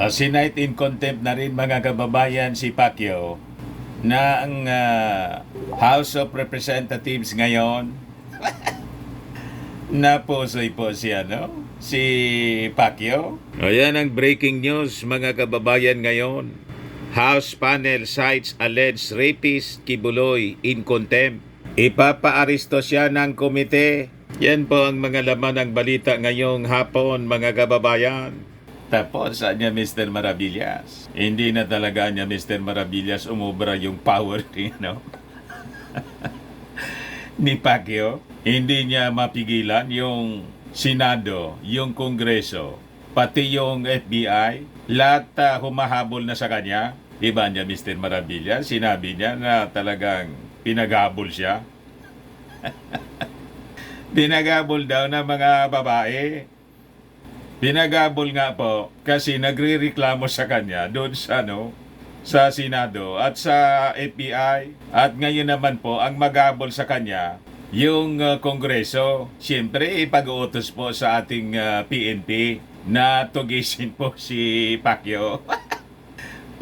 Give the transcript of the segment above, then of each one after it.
Sinight in contempt na rin mga kababayan si Pacquiao na ang House of Representatives ngayon napusoy po si Pacquiao. Ayan ang breaking news mga kababayan ngayon. House panel cites alleged rapist Kibuloy in contempt. Ipapaaresto siya ng komite. Yan po ang mga laman ng balita ngayong hapon mga kababayan. Tapos niya Mr. Maravillas. Hindi na talaga niya Mr. Maravillas umubra yung power ni Pacquiao. Hindi niya mapigilan yung Senado, yung Kongreso, pati yung FBI, lahat humahabol na sa kanya. Diba niya Mr. Maravillas? Sinabi niya na talagang pinaghabol siya. Pinaghabol daw ng mga babae. Pinaghabol nga po kasi nagrereklamo sa kanya doon sa Senado at sa FBI. At ngayon naman po ang maghabol sa kanya yung Kongreso. Siyempre ipag-uutos po sa ating PNP na tugisin po si Pacquiao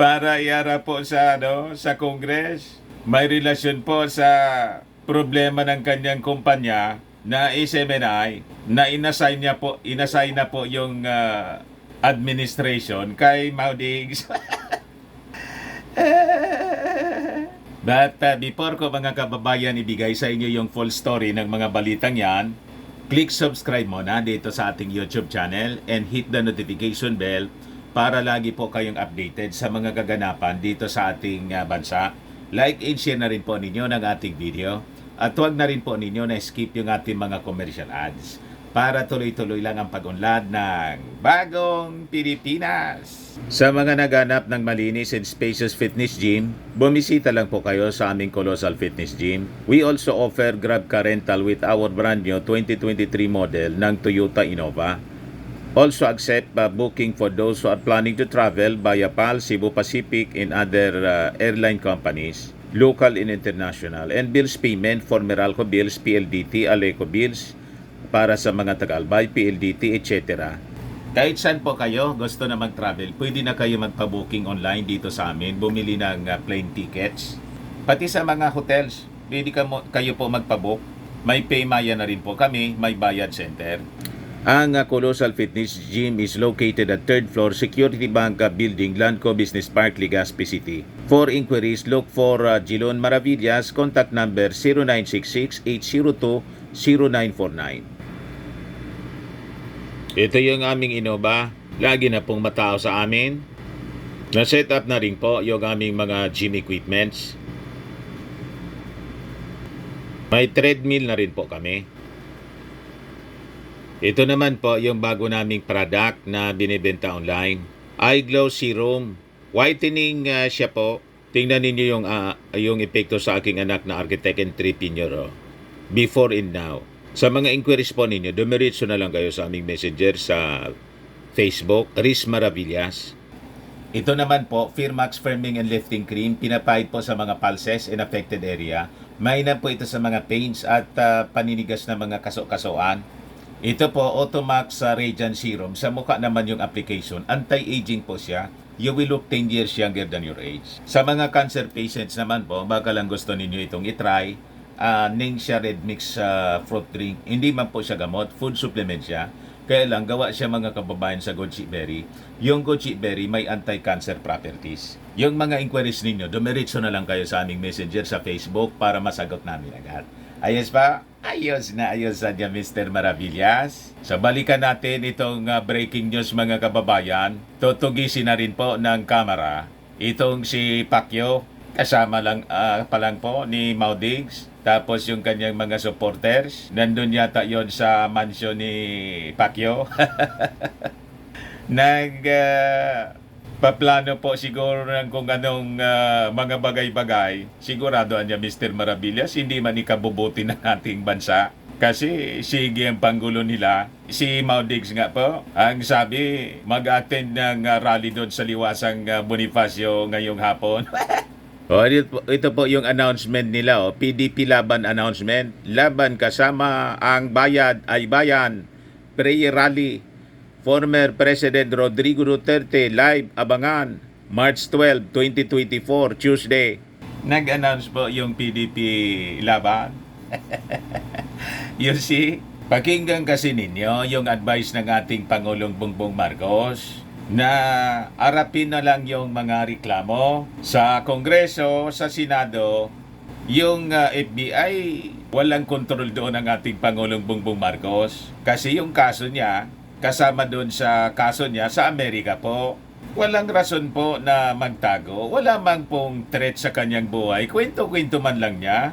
para iara po sa Congress. May relasyon po sa problema ng kanyang kumpanya na SMNI na inassign na po yung administration kay Maudings. But before ko mga kababayan ibigay sa inyo yung full story ng mga balitang yan, click subscribe muna dito sa ating YouTube channel and hit the notification bell para lagi po kayong updated sa mga kaganapan dito sa ating bansa. Like and share na rin po ninyo ng ating video. At huwag na rin po ninyo na skip yung ating mga commercial ads para tuloy-tuloy lang ang pag-unlad ng bagong Pilipinas. Sa mga naghanap ng malinis and spacious fitness gym, bumisita lang po kayo sa aming Colossal Fitness Gym. We also offer Grab Car Rental with our brand new 2023 model ng Toyota Innova. Also accept booking for those who are planning to travel via PAL, Cebu Pacific, and other airline companies, local and international, and bills payment for Meralco Bills, PLDT, Aleco Bills, para sa mga Tagalbay, PLDT, etc. Kahit saan po kayo gusto na mag-travel, pwede na kayo magpa-booking online dito sa amin, bumili ng plane tickets. Pati sa mga hotels, pwede kayo po magpa-book. May Paymaya na rin po kami, may bayad center. Ang Colossal Fitness Gym is located at 3rd floor Security Bank Building, Landco Business Park, Legazpi City. For inquiries, look for Jilon Maravillas. Contact number 0966-802-0949. Ito yung aming Innova. Lagi na pong matao sa amin. Na-set up na rin po yung aming mga gym equipments. May treadmill na rin po kami. Ito naman po yung bago naming product na binibenta online. iGlow Serum. Whitening siya po. Tingnan ninyo yung epekto sa aking anak na architect entrepreneur. Before and now. Sa mga inquiries po ninyo, dumiretso na lang kayo sa aming messenger sa Facebook, Riz Maravillas. Ito naman po, Firmax Firming and Lifting Cream. Pinapahid po sa mga pulses in affected area. Mainam po ito sa mga pains at paninigas na mga kaso-kasoan. Ito po, Automax Radiant Serum. Sa mukha naman yung application. Anti-aging po siya. You will look 10 years younger than your age. Sa mga cancer patients naman po, baka lang gusto ninyo itong itry. Ningxia Red Mix fruit drink. Hindi man po siya gamot. Food supplement siya. Kaya lang, gawa siya mga kababayan sa goji berry. Yung goji berry may anti-cancer properties. Yung mga inquiries ninyo, dumiretso na lang kayo sa aming messenger sa Facebook para masagot namin agad. Ayos pa? Ayos na ayos sa Mr. Maravillas. So balikan natin itong breaking news mga kababayan. Tutugisin na rin po ng kamera itong si Pacquiao. Kasama lang pa lang po ni Maudings. Tapos yung kanyang mga supporters. Nandun yata yon sa mansion ni Pacquiao. Paplano po siguro ng kung anong mga bagay-bagay. Sigurado niya Mr. Maravillas, hindi man ikabubuti ng ating bansa. Kasi sige ang panggulo nila. Si Maudings nga po, ang sabi, mag-attend ng rally doon sa Liwasang Bonifacio ngayong hapon. Ito po yung announcement nila. PDP Laban announcement. Laban kasama ang bayad ay bayan. Prayer rally former President Rodrigo Duterte live abangan March 12, 2024, Tuesday. Nag-announce po yung PDP laban. You see, pakinggan kasi ninyo yung advice ng ating Pangulong Bongbong Marcos na arapin na lang yung mga reklamo sa Kongreso, sa Senado. Yung FBI, walang kontrol doon ng ating Pangulong Bongbong Marcos kasi yung kaso niya, kasama doon sa kaso niya sa Amerika po. Walang rason po na magtago. Wala mang pong threat sa kanyang buhay. Kwento-kwento man lang niya,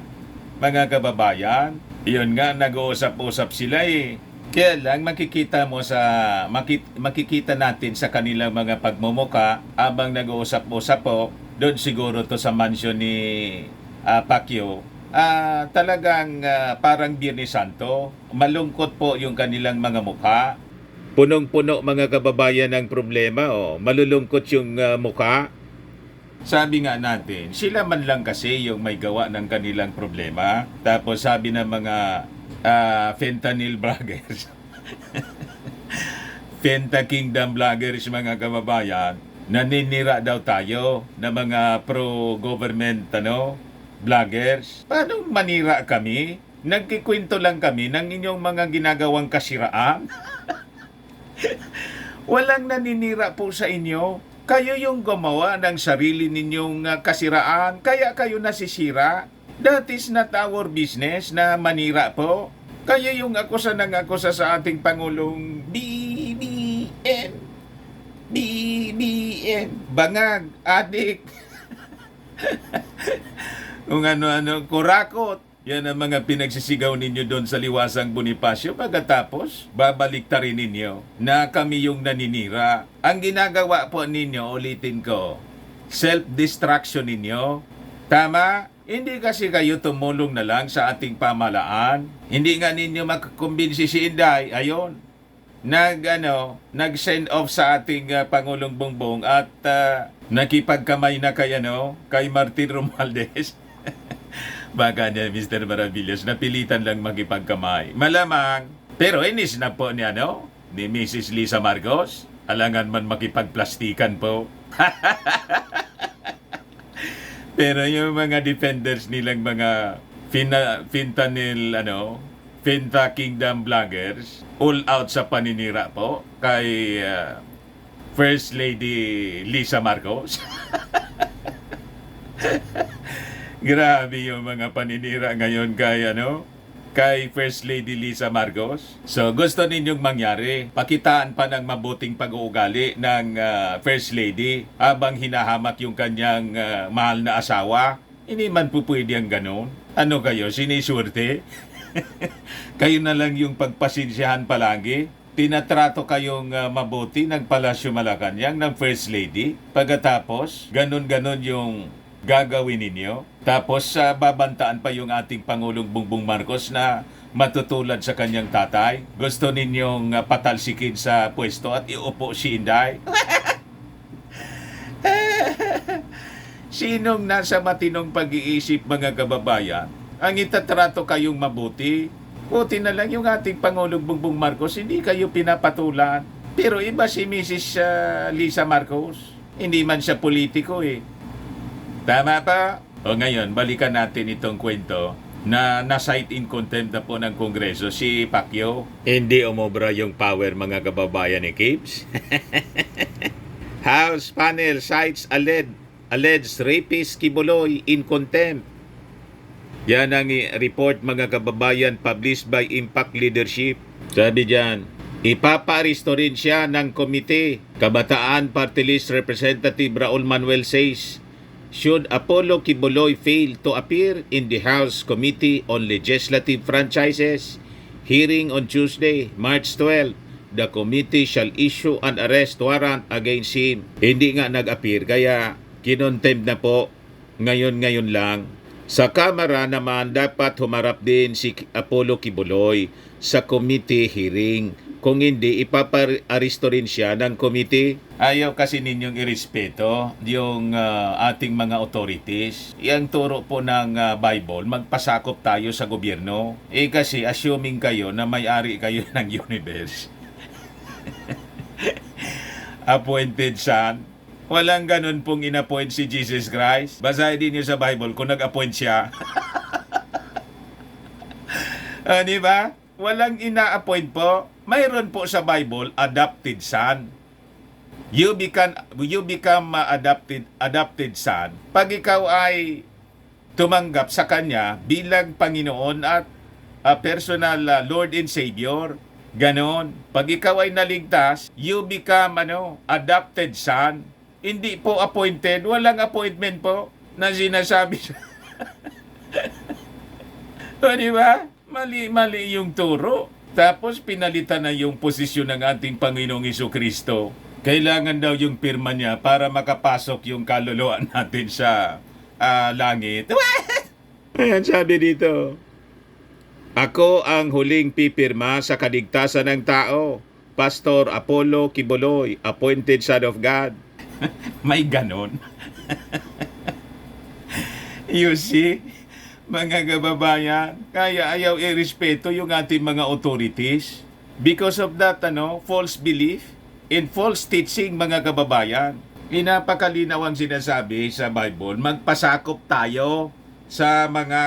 mga kababayan. Yun nga, nag-uusap-usap sila eh. Kaya lang makikita natin sa kanilang mga pagmumuka abang nag-uusap-usap po. Doon siguro to sa mansion ni Pacquiao. Talagang parang Biyernes Santo. Malungkot po yung kanilang mga mukha. Punong-puno mga kababayan ng problema, malulungkot yung mukha. Sabi nga natin, sila man lang kasi yung may gawa ng kanilang problema. Tapos sabi ng mga fentanyl vloggers, Fenta Kingdom vloggers mga kababayan, naninira daw tayo ng mga pro-government vloggers. Paano manira kami? Nagkikwento lang kami ng inyong mga ginagawang kasiraan. Walang naninira po sa inyo. Kayo yung gumawa ng sarili ninyong kasiraan, kaya kayo nasisira. That is not our business na manira po. Kayo yung akusa sa ating Pangulong BBM. BBM. Bangag, adik. Kung ano-ano, kurakot. Yan ang mga pinagsisigaw ninyo doon sa Liwasang Bonifacio. Pagkatapos, babaliktarin ninyo na kami yung naninira. Ang ginagawa po ninyo, ulitin ko, self-destruction ninyo. Tama? Hindi kasi kayo tumulong na lang sa ating pamalaan. Hindi nga ninyo makakumbinsi si Inday. Ayon, nag-send off sa ating Pangulong Bongbong at nakipagkamay na kay Martin Romualdez. Baka niya, Mr. Maravillas, napilitan lang makipagkamay. Malamang, pero inis na po ni Mrs. Lisa Marcos. Alangan man makipagplastikan po. Pero yung mga defenders nilang mga Fenta Kingdom vloggers, all out sa paninira po kay First Lady Lisa Marcos. Grabe yung mga paninira ngayon kay First Lady Lisa Marcos. So gusto ninyong mangyari, pakitaan pa ng mabuting pag-uugali ng First Lady habang hinahamak yung kanyang mahal na asawa. Hindi man po pwede ang ganon. Ano kayo, sinisurte? Kayo na lang yung pagpasensyahan palagi. Tinatrato kayong mabuti ng Palasyo Malacanang ng First Lady. Pagkatapos, ganon-ganon yung gagawin ninyo. Tapos babantaan pa yung ating Pangulong Bongbong Marcos na matutulad sa kanyang tatay. Gusto ninyong patalsikin sa pwesto at iupo si Inday. Sinong nasa matinong pag-iisip mga kababayan ang itatrato kayong mabuti? Buti na lang yung ating Pangulong Bongbong Marcos, hindi kayo pinapatulan. Pero iba si Mrs. Lisa Marcos. Hindi man siya politiko eh. Tama pa? O ngayon, balikan natin itong kwento na na-cite in contempt na po ng Kongreso si Pacquiao. Hindi umobra yung power mga kababayan ni Kibbs. House panel cites alleged rapist Kibuloy in contempt. Yan ang report mga kababayan published by Impact Leadership. Sabi dyan, ipaparisto rin siya ng komite. Kabataan Party List Representative Raul Manuel says, should Apollo Kibuloy fail to appear in the House Committee on Legislative Franchises hearing on Tuesday, March 12, the committee shall issue an arrest warrant against him. Hindi nga nag-appear, kaya kinontempt na po ngayon lang. Sa Kamara naman, dapat humarap din si Apollo Kibuloy sa committee hearing. Kung hindi, ipaparisto rin siya ng committee. Ayaw kasi ninyong irespeto yung ating mga authorities. Yang turo po ng Bible, magpasakop tayo sa gobyerno. Kasi assuming kayo na may-ari kayo ng universe. appointed son. Walang ganun pong inappoint si Jesus Christ. Basahin din niyo sa Bible kung nag-appoint siya. Di ba? Walang ina-appoint po. Mayroon po sa Bible, adopted son. You become adopted son pag ikaw ay tumanggap sa Kanya bilang Panginoon at personal Lord and Savior. Ganon. Pag ikaw ay naligtas, you become adopted son. Hindi po appointed. Walang appointment po na sinasabi siya. Di ba? Mali yung turo. Tapos pinalitan na yung posisyon ng ating Panginoong Jesucristo. Kailangan daw yung pirma niya para makapasok yung kaluluwa natin sa langit. Ayan, sabi dito. Ako ang huling pipirma sa kaligtasan ng tao. Pastor Apollo Kibuloy, appointed son of God. May ganon. You see, mga kababayan, kaya ayaw irespeto yung ating mga authorities because of that false belief and false teaching, mga kababayan. Inapakalinaw ang sinasabi sa Bible, magpasakop tayo sa mga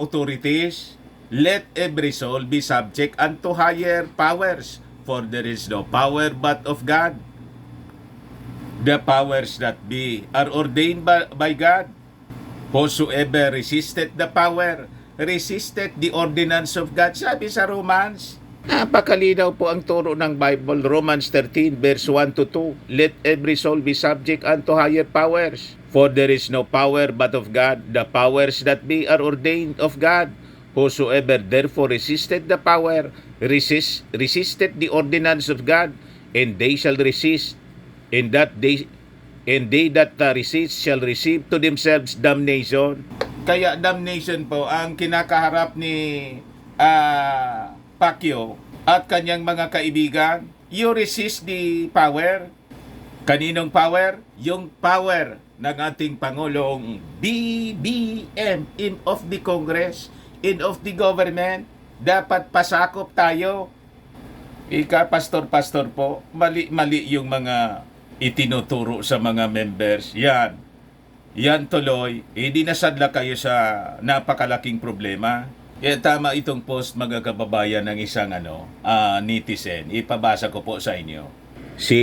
authorities. Let every soul be subject unto higher powers, for there is no power but of God. The powers that be are ordained by God. Whosoever resisted the power, resisted the ordinance of God. Sabi sa Romans. Napakalinaw po ang turo ng Bible. Romans 13 verse 1 to 2. Let every soul be subject unto higher powers. For there is no power but of God. The powers that be are ordained of God. Whosoever therefore resisted the power, resisted the ordinance of God, and they shall resist. And they that resist shall receive to themselves damnation. Kaya damnation po ang kinakaharap ni Pacquiao at kanyang mga kaibigan. You resist the power. Kaninong power? Yung power ng ating Pangulong BBM, in of the Congress, in of the government. Dapat pasakop tayo. Pastor po, mali yung mga itinuturo sa mga members. Yan tuloy, hindi nasadla kayo sa napakalaking problema. Tama itong post, mga kababayan, ng isang netizen. Ipabasa ko po sa inyo. Si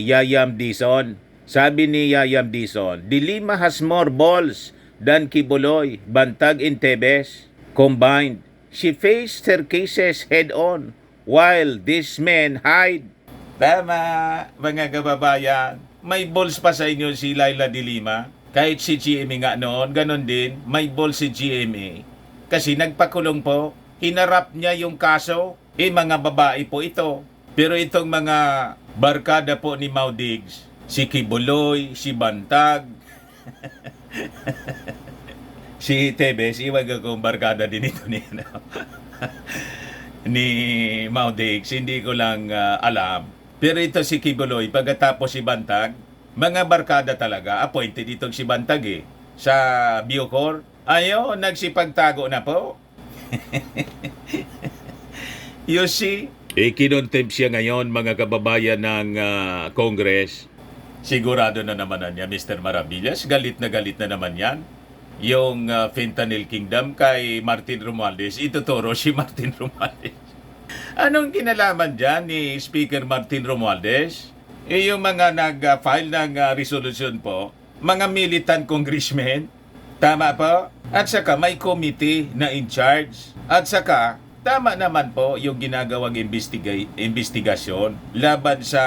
Yayam Dizon. Sabi ni Yayam Dizon, Dilima has more balls than Kibuloy, Bantag and Tebes combined. She faced her cases head on while these men hide. Tama, mga kababayan. May balls pa sa inyo si Laila de Lima. Kahit si GMA nga noon, ganon din, may balls si GMA. Kasi nagpakulong po, hinarap niya yung kaso. Mga babae po ito. Pero itong mga barkada po ni Maudigs, si Kibuloy, si Bantag, si Tebes, iwag akong barkada din ito ni Maudigs, hindi ko lang alam. Pero ito si Kibuloy, pagkatapos si Bantag, mga barkada talaga, appointed itong si Bantag sa Bucor. Ayo, nagsipagtago na po. You see? Kinontempt siya ngayon, mga kababayan ng Congress. Sigurado na naman niya, Mr. Maravillas. Galit na naman yan. Yung Fentanyl Kingdom kay Martin Romualdez, ituturo si Martin Romualdez. Anong kinalaman dyan ni Speaker Martin Romualdez? Yung mga nag-file ng resolution po, mga militant congressmen, tama po? At saka may committee na in charge. At saka, tama naman po yung ginagawang investigasyon laban sa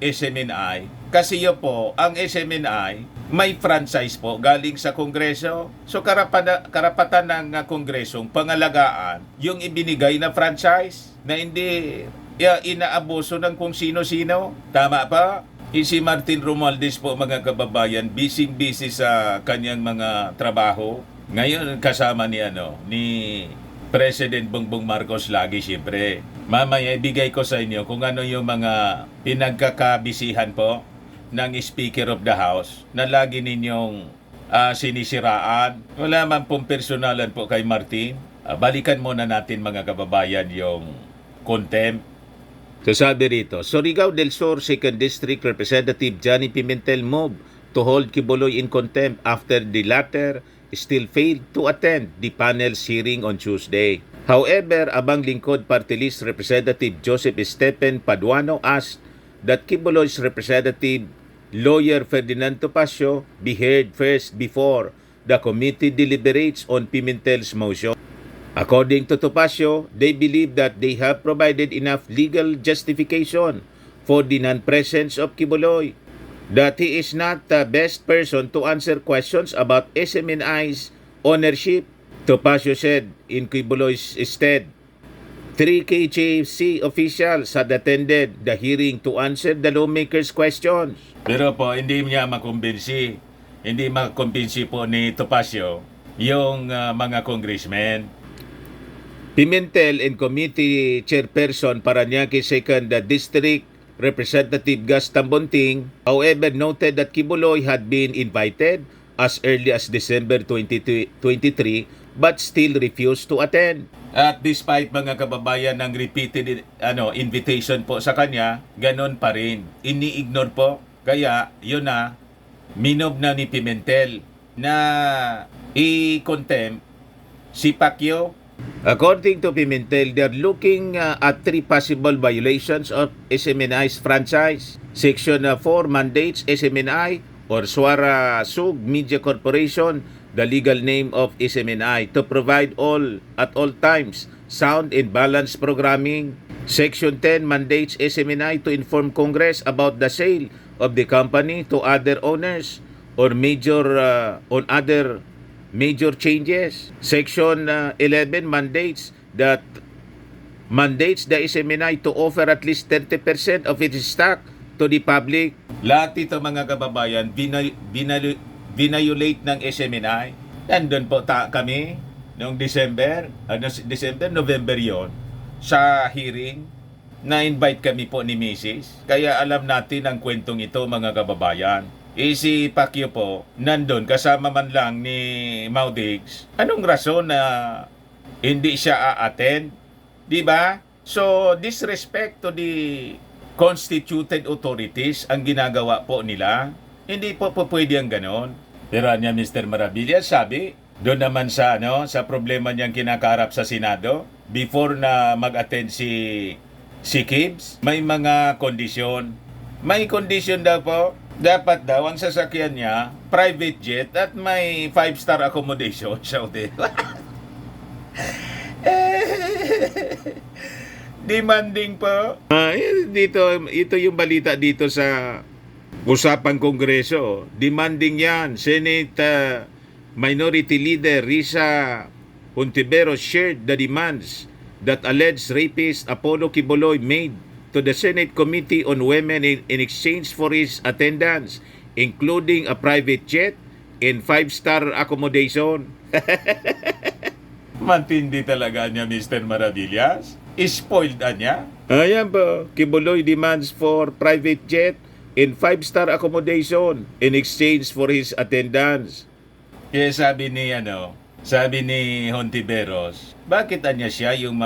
SMNI. Kasi yun po, ang SMNI, may franchise po galing sa Kongreso. So karapatan ng Kongresong pangalagaan yung ibinigay na franchise na hindi inaabuso ng kung sino-sino. Tama pa? Si Martin Romualdez po, mga kababayan, busy sa kanyang mga trabaho. Ngayon kasama ni President Bongbong Marcos lagi, siyempre. Mamaya ibigay ko sa inyo kung ano yung mga pinagkakabisihan po ng Speaker of the House na lagi ninyong sinisiraan. Wala man pong personalan po kay Martin. Balikan muna natin, mga kababayan, yung contempt So sabi rito, Surigao del Sur 2nd District Representative Johnny Pimentel moved to hold Quiboloy in contempt after the latter still failed to attend the panel's hearing on Tuesday. However, Abang Lingkod Party List Representative Joseph Stephen Paduano asked that Quiboloy's representative lawyer Ferdinand Topacio be heard first before the committee deliberates on Pimentel's motion. According to Topacio, they believe that they have provided enough legal justification for the non-presence of Quiboloy, that he is not the best person to answer questions about SMNI's ownership. Topacio said in Quiboloy's stead, 3 KJC officials had attended the hearing to answer the lawmakers' questions. Pero po, hindi niya makumbinsi. Hindi makumbinsi po ni Topacio yung mga congressmen. Pimentel and Committee Chairperson Parañaque 2nd District Representative Gus Tambonting, however, noted that Quiboloy had been invited as early as December 2023 but still refused to attend. At despite mga kababayan ng repeated invitation po sa kanya, ganon pa rin. Ini-ignore po. Kaya yun na, minob na ni Pimentel na i-contempt si Pacquiao. According to Pimentel, they're looking at 3 possible violations of SMNI's franchise. Section 4 mandates SMNI or Suara Sug Media Corporation, the legal name of SMNI, to provide at all times sound and balanced programming. Section 10 mandates SMNI to inform Congress about the sale of the company to other owners or on other major changes. Section 11 mandates the SMNI to offer at least 30% of its stock to the public. Lahat ito mga kababayan, violate ng SMNI. Nandun po kami noong November yon sa hearing. Na-invite kami po ni Mrs. Kaya alam natin ang kwentong ito mga kababayan. Si Pacquiao po, nandun kasama man lang ni Maudigs. Anong rason na hindi siya a-attend? Diba? So, disrespect to the constituted authorities ang ginagawa po nila. Hindi po pwede ang ganon. Pero niya Mr. Maravillas sabi, doon naman sa problema niyang kinakaharap sa Senado, before na mag-attend si Kibbs, may mga kondisyon. May kondisyon daw po, dapat daw ang sasakyan niya, private jet at may 5-star accommodation. Saudi. Demanding po. Ito yung balita dito sa usapang Kongreso. Demanding yan. Senate Minority Leader Risa Hontiveros shared the demands that alleged rapist Apollo Quiboloy made to the Senate Committee on Women in exchange for his attendance, including a private jet and 5-star accommodation. Matindi talaga niya, Mr. Maravillas. Spoiled niya. Ayan po, Quiboloy demands for private jet and 5-star accommodation in exchange for his attendance. Kaya sabi ni Hontiveros, bakit anya siya yung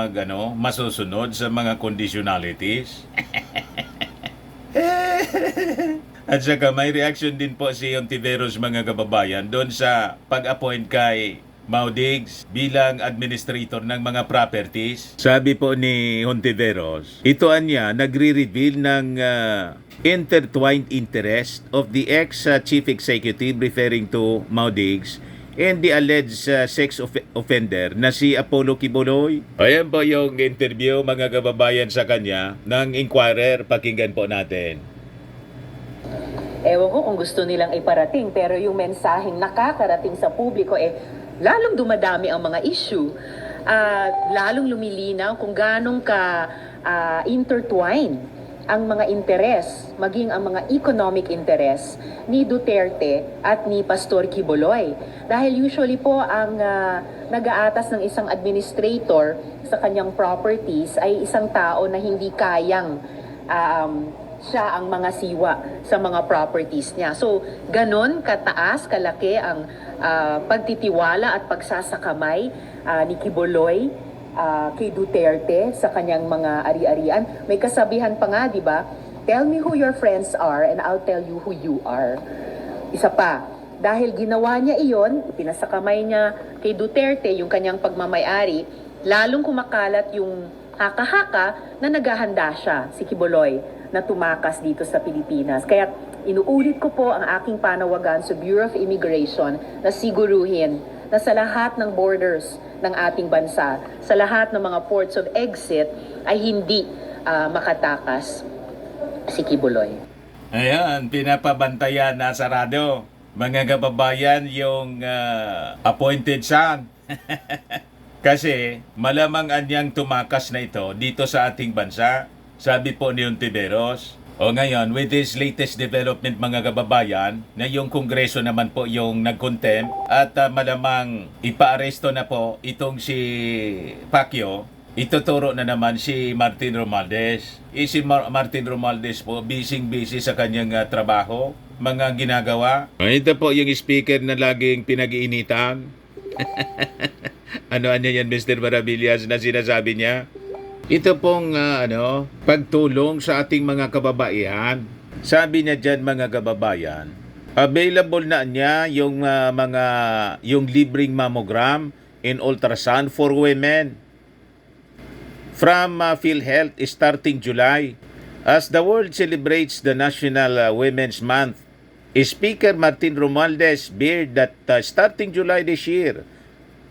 masusunod sa mga conditionalities? At saka may reaction din po si Hontiveros mga kababayan doon sa pag-appoint kay Maudigs bilang administrator ng mga properties. Sabi po ni Hontiveros, ito anya nagre-reveal ng intertwined interest of the ex-chief executive referring to Maudigs and the alleged sex offender na si Apollo Quiboloy. Ayan po yung interview mga kababayan sa kanya ng Inquirer. Pakinggan po natin. Ewan ko kung gusto nilang iparating, pero yung mensaheng nakakarating sa publiko lalong dumadami ang mga issue at lalong lumilinaw kung ganong ka intertwine ang mga interes, maging ang mga economic interes ni Duterte at ni Pastor Quiboloy. Dahil usually po ang nag-aatas ng isang administrator sa kanyang properties ay isang tao na hindi kayang siya ang mga siwa sa mga properties niya. So, ganon kataas, kalaki ang pagtitiwala at pagsasakamay ni Quiboloy kay Duterte sa kanyang mga ari-arian. May kasabihan pa nga, di ba? Tell me who your friends are and I'll tell you who you are. Isa pa, dahil ginawa niya iyon, pinasakamay niya kay Duterte yung kanyang pagmamayari, lalong kumakalat yung haka-haka na naghahanda siya, si Quiboloy, na tumakas dito sa Pilipinas. Kaya inuulit ko po ang aking panawagan sa Bureau of Immigration na siguruhin na sa lahat ng borders ng ating bansa, sa lahat ng mga ports of exit, ay hindi makatakas si Quiboloy. Ayan, pinapabantayan na sarado. Mga kababayan, yung appointed son. Kasi malamang anyang tumakas na ito dito sa ating bansa. Sabi po ni Ontiveros. O ngayon, with this latest development mga kababayan, na yung Kongreso naman po yung nag-contempt at malamang ipaaresto na po itong si Pacquiao, ituturo na naman si Martin Romualdez. Si Martin Romualdez po, busy sa kanyang trabaho, mga ginagawa. Ito po yung speaker na laging pinag-iinitan. Ano yan, Mr. Maravillas, na sinasabi niya? Ito pong pagtulong sa ating mga kababaihan. Sabi niya dyan mga kababayan, available na niya yung yung libreng mammogram and ultrasound for women from PhilHealth starting July. As the world celebrates the National Women's Month, Speaker Martin Romualdez shared that starting July this year,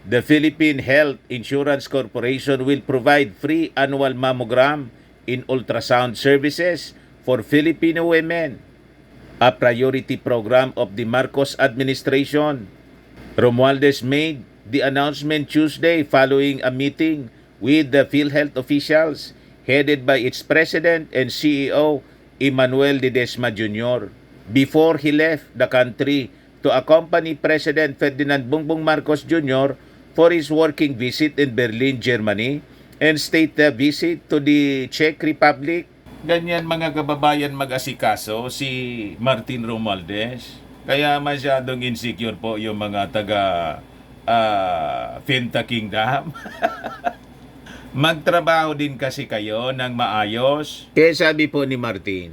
the Philippine Health Insurance Corporation will provide free annual mammogram in ultrasound services for Filipino women, a priority program of the Marcos administration. Romualdez made the announcement Tuesday following a meeting with the PhilHealth officials headed by its president and CEO, Emmanuel Ledesma Jr., before he left the country to accompany President Ferdinand Bongbong Marcos Jr. for his working visit in Berlin, Germany, and state visit to the Czech Republic. Ganyan mga kababayan mag-asikaso si Martin Romualdez. Kaya masyadong insecure po yung mga taga Finta Kingdom. Magtrabaho din kasi kayo ng maayos. Kaya sabi po ni Martin,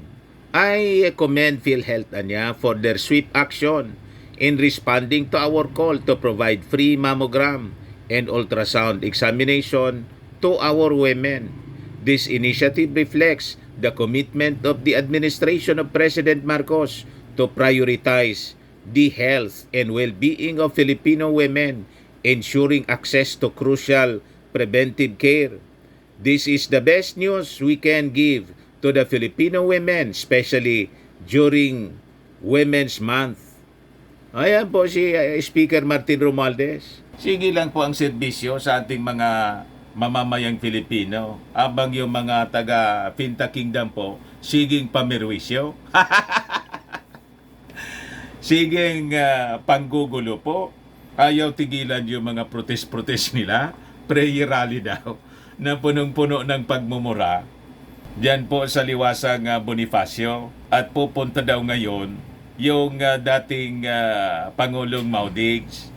I commend PhilHealth niya for their swift action in responding to our call to provide free mammogram and ultrasound examination to our women. This initiative reflects the commitment of the administration of President Marcos to prioritize the health and well-being of Filipino women, ensuring access to crucial preventive care. This is the best news we can give to the Filipino women, especially during Women's Month. Ayan po si Speaker Martin Romualdez. Sige lang po ang serbisyo sa ating mga mamamayang Filipino. Abang yung mga taga Finta Kingdom po, siging pamirwisyo. Siging panggugulo po. Ayaw tigilan yung mga protest nila. Prayer rally daw na punong-puno ng pagmumura. Diyan po sa liwasang Bonifacio. At pupunta daw ngayon yung dating Pangulong Maudigs.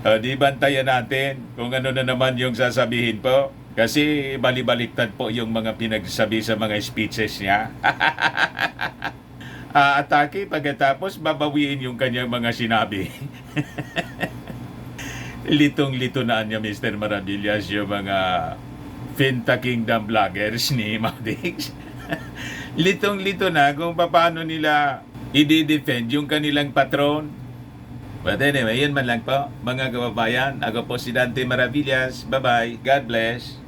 Di bantayan natin kung ano na naman yung sasabihin po. Kasi balibaliktad po yung mga pinagsabi sa mga speeches niya. Atake pagkatapos babawiin yung kanyang mga sinabi. Litong-lito na niya Mr. Maravillas yung mga Finta Kingdom vloggers ni Maudigs. Litong-lito na kung paano nila i-defend yung kanilang patron. But anyway, yun man lang po mga kababayan. Ako po si Dante Maravillas. Bye-bye. God bless.